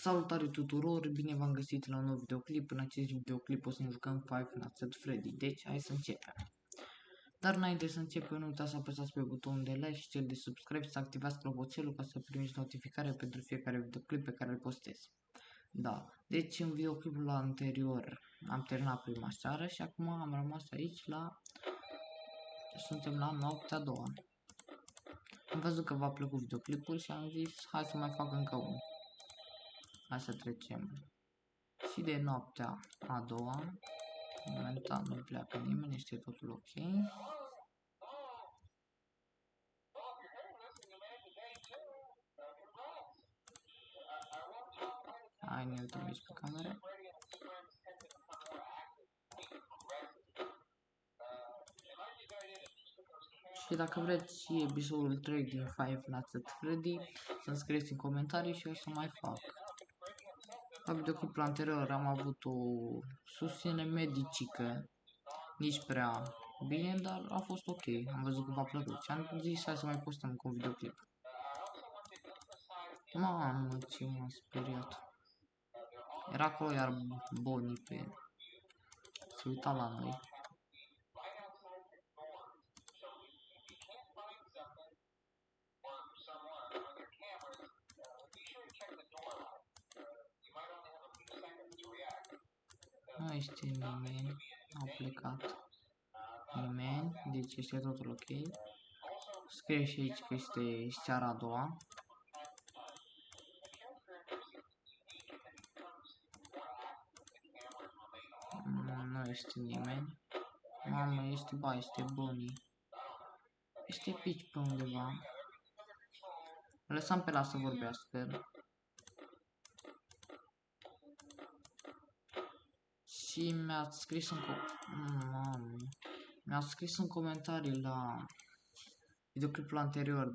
Salutare tuturor, bine v-am găsit la un nou videoclip. În acest videoclip o să ne jucăm Five Nights at Freddy, deci hai să începem. Dar înainte să începem, nu uitați să apăsați pe butonul de like și cel de subscribe și să activați clopoțelul ca să primiți notificare pentru fiecare videoclip pe care îl postez. Da, deci în videoclipul anterior am terminat prima seară și acum am rămas aici suntem la noaptea a doua. Am văzut că v-a plăcut videoclipul și am zis hai să mai fac încă unul. Hai să trecem și de noaptea a doua. Momentan nu pleacă nimeni, este totul ok. Hai, ne uităm aici pe camere. Și dacă vreți și episodul 3 din Five Nights at Freddy, să-mi scrieți în comentarii și o să mai fac. La videoclipul anterior am avut o susținere medicică, nici prea bine, dar a fost ok. Am văzut că v-a plăcut și am zis hai să mai postăm încă un videoclip. Mamă, ce m-a speriat. Era acolo iar Bonnie pe el. Se uita la noi. Nu este nimeni, au plecat. Nimeni, deci este totul ok. Scrie și aici că este seara a doua. Nu este nimeni. Mamă, este Bonnie. Este Peach pe undeva. Lăsăm pe ăla să vorbească. Și mi-ați scris în comentarii la videoclipul anterior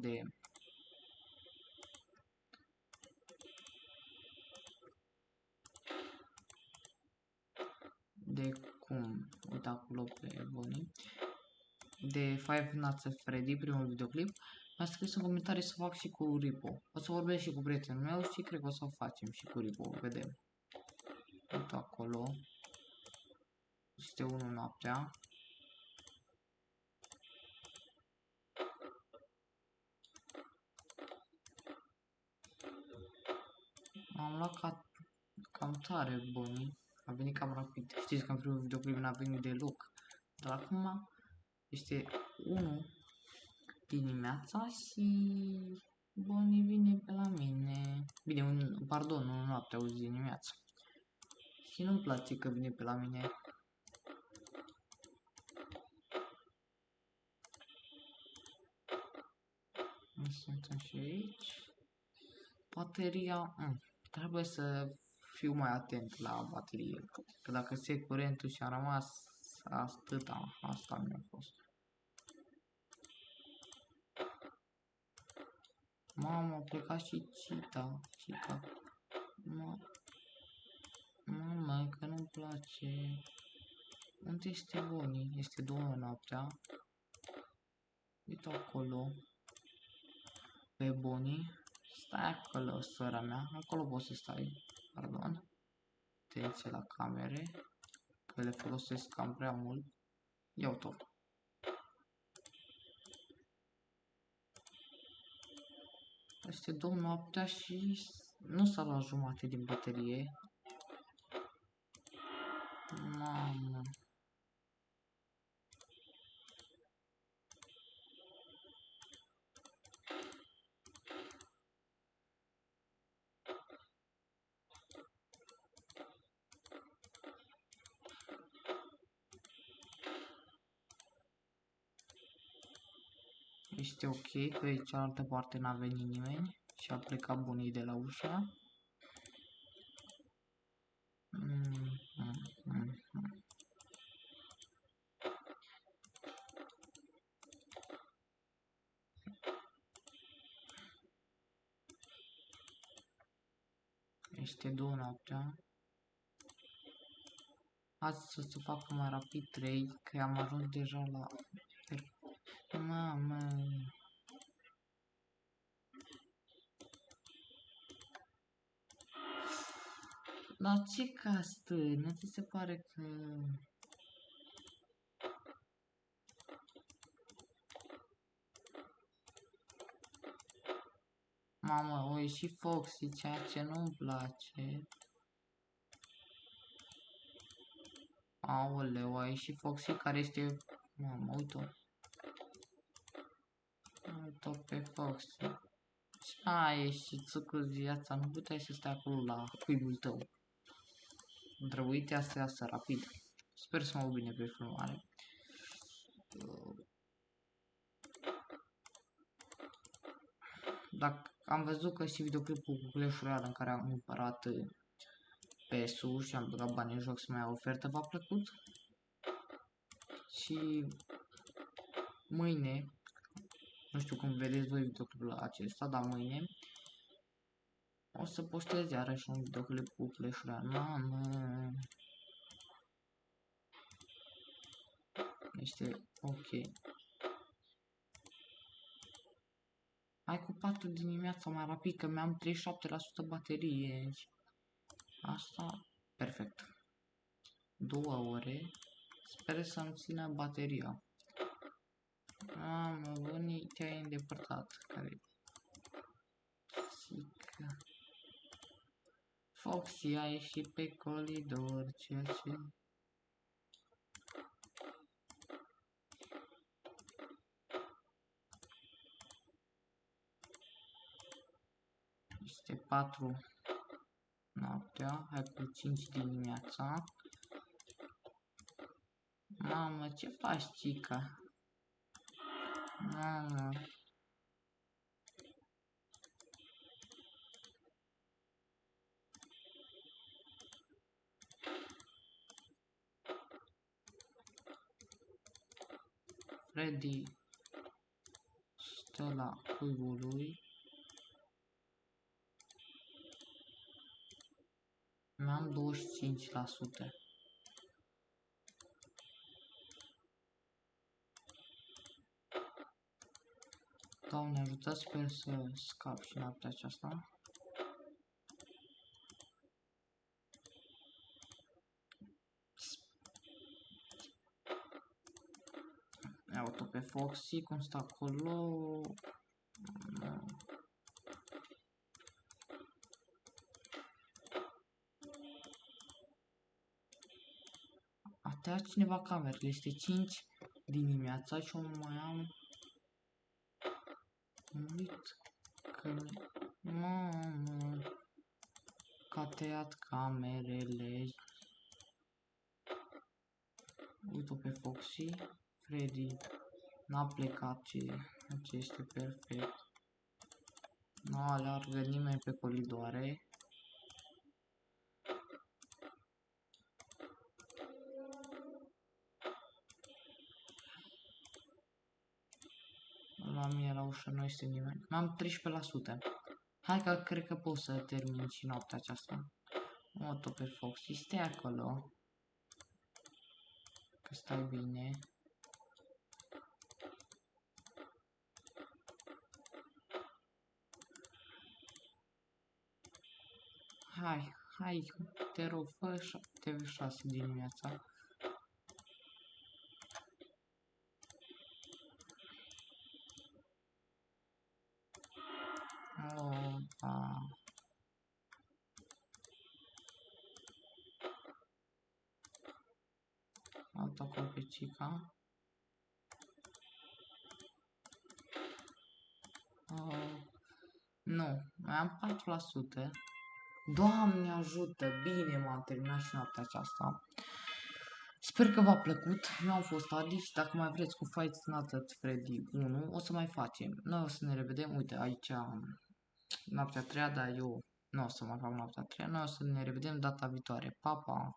de cum, uite acolo pe Bonnie, de Five Nights at Freddy, primul videoclip. Mi-a scris în comentarii să fac și cu Ripo. O să vorbesc și cu prietenul meu și cred că o să o facem și cu Ripo, vedem. Uite acolo. Este 1 noaptea. Am luat cam tare Bonnie. A venit cam rapid. Știți că în primul videoclip n-a venit deloc. Dar acum este 1 dimineața și Bonnie vine pe la mine. Bine, pardon, 1 noaptea, o zi dimineața. Și nu-mi place că vine pe la mine. Suntem și aici. Bateria, trebuie să fiu mai atent la baterie. Că dacă se curentul și a rămas atâta, asta mi-a fost. Mamă, a plecat și Cica. Mamă, că nu-mi place. Unde este Bonnie? Este 2 noaptea. Uite acolo. Pe Bonnie. Stai acolo, sora mea. Acolo poți să stai. Pardon. Atenție la camere. Că le folosesc cam prea mult. Iau-o. Este 2 noaptea și nu s-a luat jumate din baterie. Mamă. Este ok, pe cealaltă parte n-a venit nimeni și a plecat Bonnie de la ușa. Este 2 noaptea. Azi să se facă mai rapid 3, că am ajuns deja la... Mamă. Dar ce castă? Nu ți se pare că... Mamă, o ieși Foxy, ceea ce nu-mi place. Aoleu, a ieșit Foxy care este... Mamă, uite-o. Uite-o pe Foxy. A ieșit sucul viața, nu puteai să stai acolo la cuibul tău. Drăguite asta rapid. Sper să mă uit bine pe filmare. Dacă am văzut că și videoclipul cu Clash Royale în care am cumpărat PS-ul și am băgat bani în joc să mai iau ofertă, v-a plăcut? Și mâine, nu știu cum vedeți voi videoclipul acesta, dar mâine o să postez iarăși un videoclip cu Clash Royale. Mamă, este ok. Hai cu 4 dimineața mai rapid, că mi-am 37% baterie. Asta, perfect. 2 ore. Sper să-mi țină bateria. Mamă, bunii te-ai îndepărtat. Care? Foxy a ieșit pe coridor, ceea ce... Este 4 noaptea, hai cu 5 dimineața. Mamă, ce faci, cica? Mamă. Freddy stă la cuibul lui. Mi-am 25%. Doamne ajută, sper să scap și noaptea aceasta. Iau-o pe Foxy, cum stă acolo. A tăiat cineva camerele, este 5 dimineața și o mai am... Uit că... Mamă... Că a tăiat camerele. Uite-o pe Foxy. Freddy n-a plecat, ce este perfect. Nu alergă nimeni pe coridoare. La mine la ușă nu este nimeni. Am 13%. Hai că cred că pot să termin și noaptea aceasta. Moto pe Foxy, stai acolo. Că stai bine. Hai, te rog, fă TV6 dimineața. Opa. Alta copicica. Nu, mai am 4%. Doamne ajută, bine m-am terminat și noaptea aceasta. Sper că v-a plăcut, eu am fost Adi și dacă mai vreți cu Fight Night at Freddy 1, o să mai facem. Noi o să ne revedem, uite aici noaptea 3, dar eu nu o să mai fac noaptea 3, noi o să ne revedem data viitoare. Pa, pa!